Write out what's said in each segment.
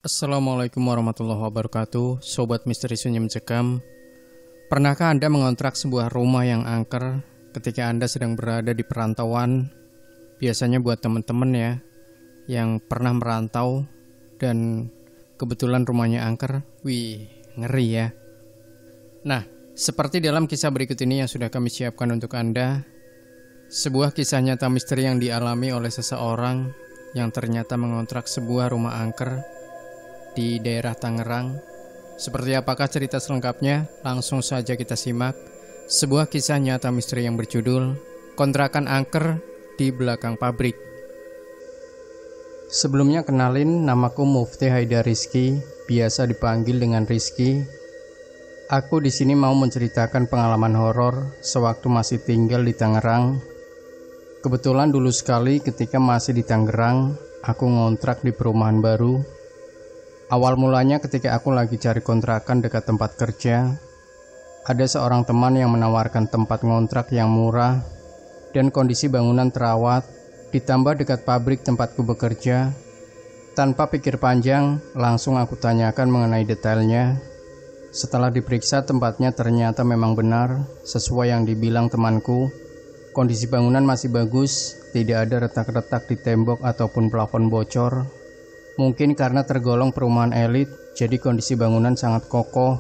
Assalamualaikum warahmatullahi wabarakatuh. Sobat Misteri Sunyi Mencekam. Pernahkah Anda mengontrak sebuah rumah yang angker ketika Anda sedang berada di perantauan? Biasanya buat teman-teman ya, yang pernah merantau dan kebetulan rumahnya angker. Wih, ngeri ya. Nah, seperti dalam kisah berikut ini yang sudah kami siapkan untuk Anda, sebuah kisah nyata misteri yang dialami oleh seseorang yang ternyata mengontrak sebuah rumah angker di daerah Tangerang. Seperti apakah cerita selengkapnya? Langsung saja kita simak sebuah kisah nyata misteri yang berjudul Kontrakan Angker di Belakang Pabrik. Sebelumnya kenalin, namaku Mufti Haidar Rizky, biasa dipanggil dengan Rizky. Aku di sini mau menceritakan pengalaman horor sewaktu masih tinggal di Tangerang. Kebetulan dulu sekali ketika masih di Tangerang, aku ngontrak di perumahan baru. Awal mulanya ketika aku lagi cari kontrakan dekat tempat kerja, ada seorang teman yang menawarkan tempat ngontrak yang murah dan kondisi bangunan terawat, ditambah dekat pabrik tempatku bekerja. Tanpa pikir panjang, langsung aku tanyakan mengenai detailnya. Setelah diperiksa, tempatnya ternyata memang benar sesuai yang dibilang temanku. Kondisi bangunan masih bagus, tidak ada retak-retak di tembok ataupun plafon bocor. Mungkin karena tergolong perumahan elit, jadi kondisi bangunan sangat kokoh.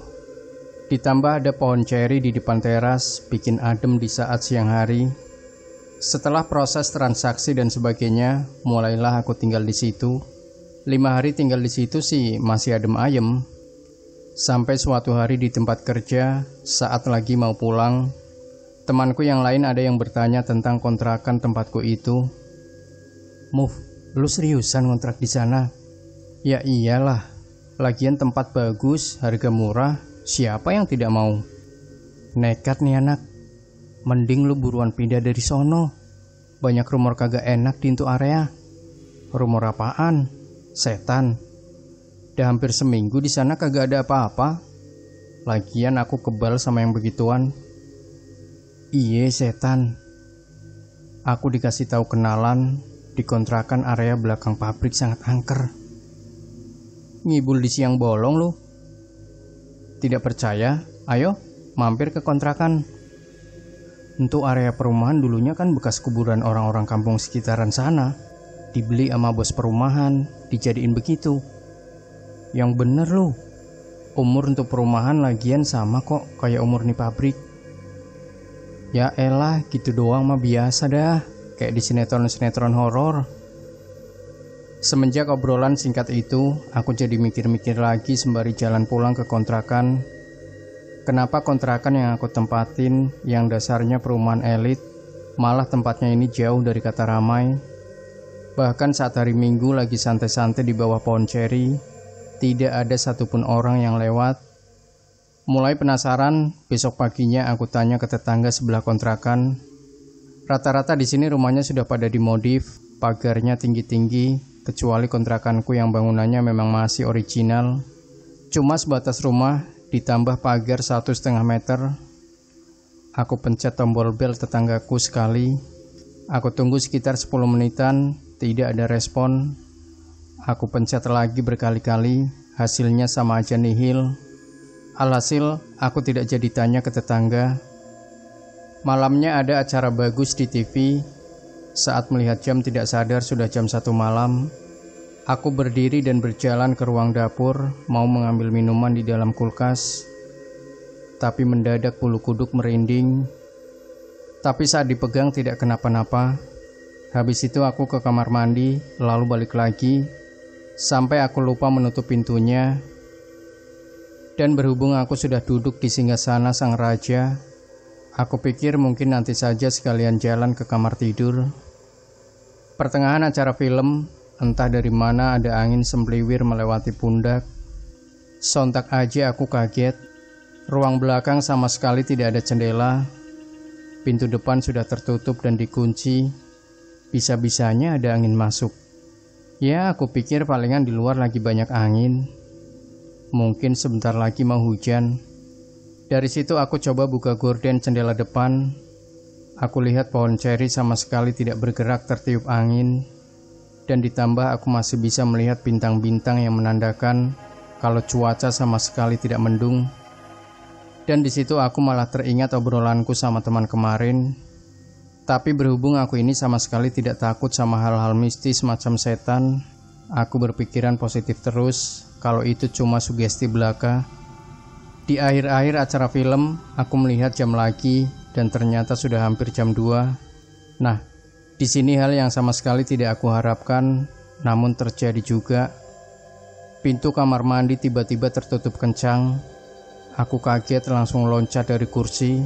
Ditambah ada pohon ceri di depan teras, bikin adem di saat siang hari. Setelah proses transaksi dan sebagainya, mulailah aku tinggal di situ. 5 hari tinggal di situ sih masih adem ayem. Sampai suatu hari di tempat kerja, saat lagi mau pulang, temanku yang lain ada yang bertanya tentang kontrakan tempatku itu. "Muf, lu seriusan ngontrak di sana?" "Ya iyalah, lagian tempat bagus, harga murah, siapa yang tidak mau?" "Nekat nih anak, mending lu buruan pindah dari sono. Banyak rumor kagak enak di itu area." "Rumor apaan? Setan. Udah hampir seminggu di sana kagak ada apa-apa. Lagian aku kebal sama yang begituan." "Iye setan. Aku dikasih tahu kenalan di kontrakan area belakang pabrik sangat angker." "Ngibul di siang bolong lu. Tidak percaya? Ayo mampir ke kontrakan. Untuk area perumahan dulunya kan bekas kuburan orang-orang kampung sekitaran sana. Dibeli sama bos perumahan, dijadiin begitu." "Yang bener lu. Umur untuk perumahan lagian sama kok kayak umur nih pabrik." "Ya elah, gitu doang mah biasa dah, kayak di sinetron-sinetron horor." Semenjak obrolan singkat itu, aku jadi mikir-mikir lagi sembari jalan pulang ke kontrakan. Kenapa kontrakan yang aku tempatin, yang dasarnya perumahan elit, malah tempatnya ini jauh dari kata ramai. Bahkan saat hari Minggu lagi santai-santai di bawah pohon ceri, tidak ada satupun orang yang lewat. Mulai penasaran, besok paginya aku tanya ke tetangga sebelah kontrakan. Rata-rata di sini rumahnya sudah pada dimodif, pagarnya tinggi-tinggi, kecuali kontrakanku yang bangunannya memang masih original. Cuma sebatas rumah, ditambah pagar 1,5 meter. Aku pencet tombol bel tetanggaku sekali. Aku tunggu sekitar 10 menitan, tidak ada respon. Aku pencet lagi berkali-kali, hasilnya sama aja nihil. Alhasil, aku tidak jadi tanya ke tetangga. Malamnya ada acara bagus di TV. Saat melihat jam tidak sadar sudah jam 1 malam. Aku berdiri dan berjalan ke ruang dapur, mau mengambil minuman di dalam kulkas. Tapi mendadak bulu kuduk merinding. Tapi saat dipegang tidak kenapa-napa. Habis itu aku ke kamar mandi, lalu balik lagi, sampai aku lupa menutup pintunya. Dan berhubung aku sudah duduk di singgasana sang raja, aku pikir mungkin nanti saja sekalian jalan ke kamar tidur. Pertengahan acara film, entah dari mana ada angin sempliwir melewati pundak. Sontak aja aku kaget. Ruang belakang sama sekali tidak ada jendela. Pintu depan sudah tertutup dan dikunci. Bisa-bisanya ada angin masuk. Ya, aku pikir palingan di luar lagi banyak angin. Mungkin sebentar lagi mau hujan. Dari situ aku coba buka gorden jendela depan. Aku lihat pohon ceri sama sekali tidak bergerak tertiup angin. Dan ditambah aku masih bisa melihat bintang-bintang yang menandakan kalau cuaca sama sekali tidak mendung. Dan di situ aku malah teringat obrolanku sama teman kemarin. Tapi berhubung aku ini sama sekali tidak takut sama hal-hal mistis macam setan, aku berpikiran positif terus kalau itu cuma sugesti belaka. Di akhir-akhir acara film, aku melihat jam lagi dan ternyata sudah hampir jam 2. Nah, di sini hal yang sama sekali tidak aku harapkan, namun terjadi juga. Pintu kamar mandi tiba-tiba tertutup kencang. Aku kaget langsung loncat dari kursi.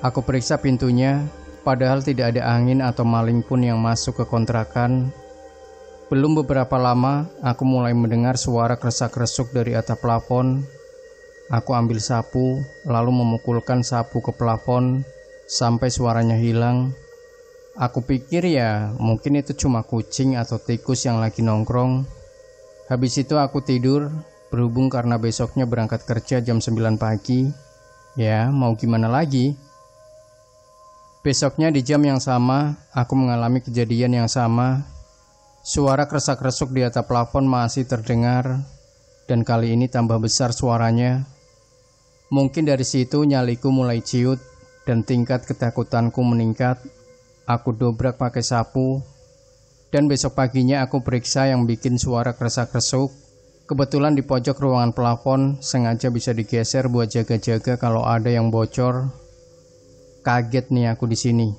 Aku periksa pintunya, padahal tidak ada angin atau maling pun yang masuk ke kontrakan. Belum beberapa lama, aku mulai mendengar suara kresak-kresuk dari atap plafon. Aku ambil sapu, lalu memukulkan sapu ke plafon sampai suaranya hilang. Aku pikir ya mungkin itu cuma kucing atau tikus yang lagi nongkrong. Habis itu aku tidur, berhubung karena besoknya berangkat kerja jam 9 pagi. Ya mau gimana lagi. Besoknya di jam yang sama, aku mengalami kejadian yang sama. Suara kresak-kresuk di atap plafon masih terdengar, dan kali ini tambah besar suaranya. Mungkin dari situ nyaliku mulai ciut, dan tingkat ketakutanku meningkat. Aku dobrak pakai sapu, dan besok paginya aku periksa yang bikin suara kresak-kresuk. Kebetulan di pojok ruangan plafon sengaja bisa digeser buat jaga-jaga kalau ada yang bocor. Kaget nih aku di sini.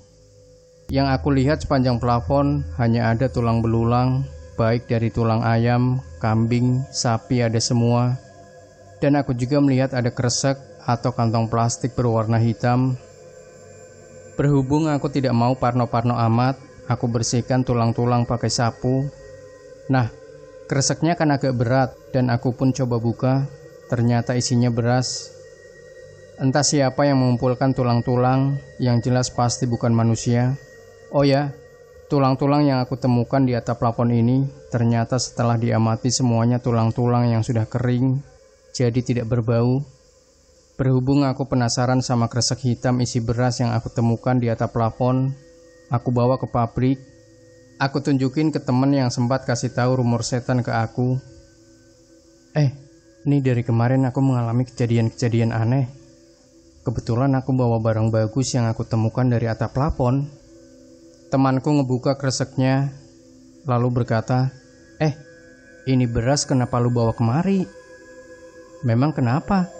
Yang aku lihat sepanjang plafon hanya ada tulang belulang, baik dari tulang ayam, kambing, sapi ada semua. Dan aku juga melihat ada kresek atau kantong plastik berwarna hitam. Berhubung aku tidak mau parno-parno amat, aku bersihkan tulang-tulang pakai sapu. Nah, kreseknya kan agak berat dan aku pun coba buka. Ternyata isinya beras. Entah siapa yang mengumpulkan tulang-tulang, yang jelas pasti bukan manusia. Oh ya, tulang-tulang yang aku temukan di atap plafon ini ternyata setelah diamati semuanya tulang-tulang yang sudah kering, jadi tidak berbau. Berhubung aku penasaran sama kresek hitam isi beras yang aku temukan di atap plafon, aku bawa ke pabrik. Aku tunjukin ke teman yang sempat kasih tahu rumor setan ke aku. Ini dari kemarin aku mengalami kejadian-kejadian aneh. Kebetulan aku bawa barang bagus yang aku temukan dari atap plafon. Temanku ngebuka kreseknya, lalu berkata, ini beras kenapa lu bawa kemari? Memang kenapa?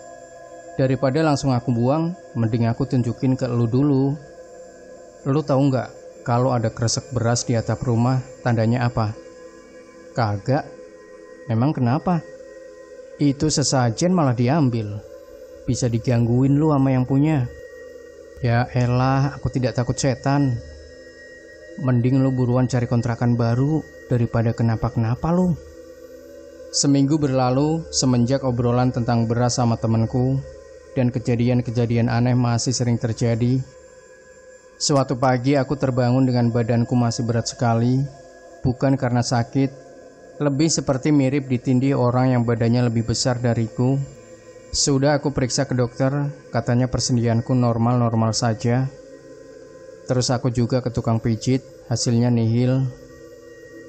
Daripada langsung aku buang, mending aku tunjukin ke lu dulu. Lu tahu nggak kalau ada kresek beras di atap rumah, tandanya apa? Kagak. Memang kenapa? Itu sesajen malah diambil. Bisa digangguin lu sama yang punya. Ya elah, aku tidak takut setan. Mending lu buruan cari kontrakan baru daripada kenapa-kenapa lu. Seminggu berlalu semenjak obrolan tentang beras sama temanku, dan kejadian-kejadian aneh masih sering terjadi. Suatu pagi aku terbangun dengan badanku masih berat sekali, bukan karena sakit, lebih seperti mirip ditindih orang yang badannya lebih besar dariku. Sudah aku periksa ke dokter, katanya persendianku normal-normal saja. Terus aku juga ke tukang pijit, hasilnya nihil.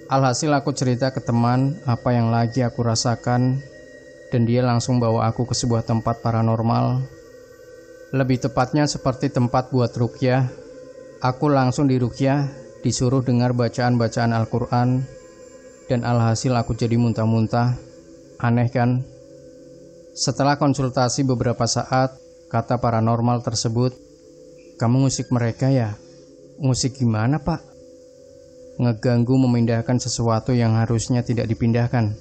Alhasil aku cerita ke teman apa yang lagi aku rasakan, dan dia langsung bawa aku ke sebuah tempat paranormal. Lebih tepatnya seperti tempat buat ruqyah. Aku langsung diruqyah, disuruh dengar bacaan-bacaan Al-Quran, dan alhasil aku jadi muntah-muntah. Aneh kan? Setelah konsultasi beberapa saat, kata paranormal tersebut, "Kamu ngusik mereka ya?" "Ngusik gimana, Pak?" "Ngeganggu memindahkan sesuatu yang harusnya tidak dipindahkan."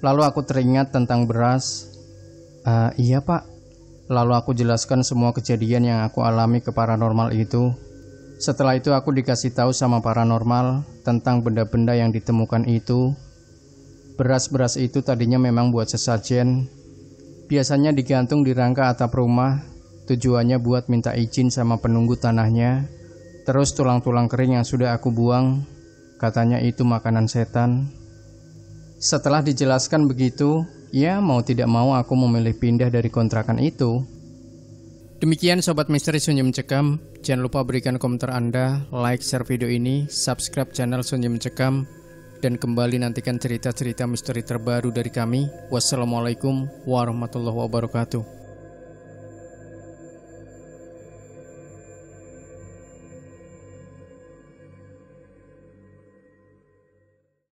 Lalu aku teringat tentang beras. Iya Pak. Lalu aku jelaskan semua kejadian yang aku alami ke paranormal itu. Setelah itu aku dikasih tahu sama paranormal tentang benda-benda yang ditemukan itu. Beras-beras itu tadinya memang buat sesajen. Biasanya digantung di rangka atap rumah. Tujuannya buat minta izin sama penunggu tanahnya. Terus tulang-tulang kering yang sudah aku buang, katanya itu makanan setan. Setelah dijelaskan begitu, ya mau tidak mau aku memilih pindah dari kontrakan itu. Demikian Sobat Misteri Sunyi Mencekam. Jangan lupa berikan komentar Anda, like, share video ini, subscribe channel Sunyi Mencekam, dan kembali nantikan cerita-cerita misteri terbaru dari kami. Wassalamualaikum warahmatullahi wabarakatuh.